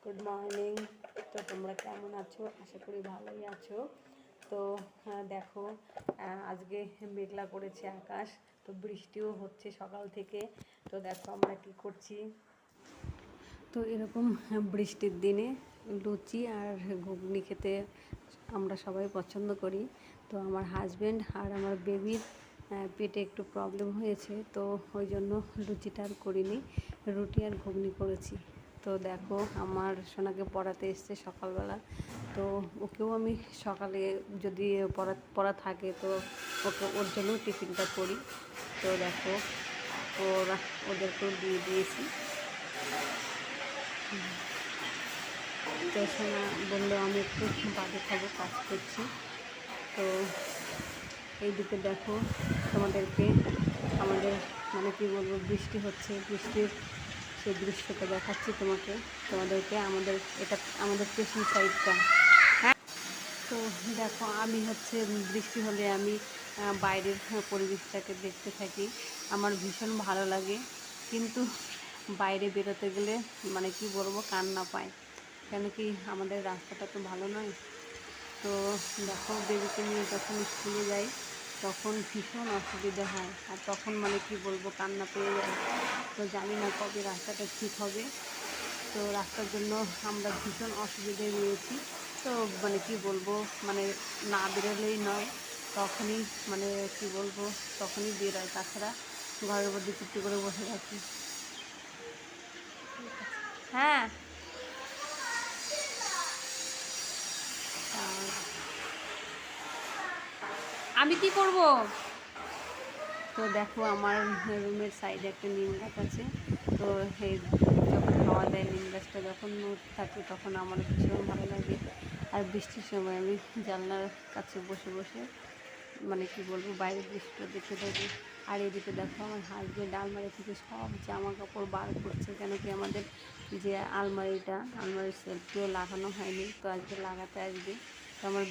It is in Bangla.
Good morning. তো তোমরা কেমন আছো? আশা করি ভালোই আছো। তো দেখো, আজকে মেঘলা করেছে আকাশ, তো বৃষ্টিও হচ্ছে সকাল থেকে। তো দেখো আমরা কি করছি। তো এরকম বৃষ্টির দিনে লুচি আর ঘুগনি খেতে আমরা সবাই পছন্দ করি। তো আমার হাজব্যান্ড আর আমার বেবির পেটে একটু প্রবলেম হয়েছে, তো ওই জন্য লুচিটা আর করিনি, রুটি আর ঘুগনি করেছি। তো দেখো আমার সোনাকে পড়াতে এসছে সকালবেলা, তো ওকেও আমি সকালে যদি পড়া থাকে তো ওর জন্য টিফিনটা করি। তো দেখো ওদেরকেও দিয়ে দিয়েছি। তো সোনা বললো আমি একটু বাদে খাবো, কাজ করছি। তো এইদিকে দেখো তোমাদেরকে আমাদের কি বলবো, বৃষ্টি হচ্ছে, বৃষ্টির সেই দৃশ্যটা দেখাচ্ছি তোমাদেরকে। এটা আমাদের স্টেশন সাইডটা। তো দেখো আমি বৃষ্টি হলে আমি বাইরের পরিবেশটাকে দেখতে থাকি, আমার ভীষণ ভালো লাগে। কিন্তু বাইরে বেরোতে গেলে কি বলবো, কান্না পায়, কেন কি আমাদের রাস্তাটা তো ভালো নয়। তো দেখো বেবিকে নিয়ে যখন স্কুলে যাই তখন ভীষণ অসুবিধা হয়, আর তখন কি বলবো, কান্না পেয়ে যায়। তো জানি না কবে রাস্তাটা ঠিক হবে। তো রাস্তার জন্য আমরা ভীষণ অসুবিধায় রয়েছি। তো কি বলবো, না বেরোলেই নয়, তখনই কি বলবো, তখনই বেরোয়, তাছাড়া ঘরের মধ্যে চুপটি করে বসে থাকি। হ্যাঁ, আমি কি করব? তো দেখো আমার রুমের সাইডে একটা নিম গাছ আছে। তো যখন হাওয়া দেয়, নিম গাছটা যখন নড়তে থাকে তখন আমার ভীষণ ভালো লাগে। আর বৃষ্টির সময় আমি জানলার কাছে বসে বসে কি বলবো, বাইরের দৃশ্যটা দেখতে থাকি। আর এদিকে দেখো আমার হাজবেন্ড আলমারি থেকে সব জামা কাপড় বার করছে, কেন কি আমাদের যে আলমারির সেলফটিও লাগানো হয়নি, তো আজকে লাগাতে আসবে। তো আমার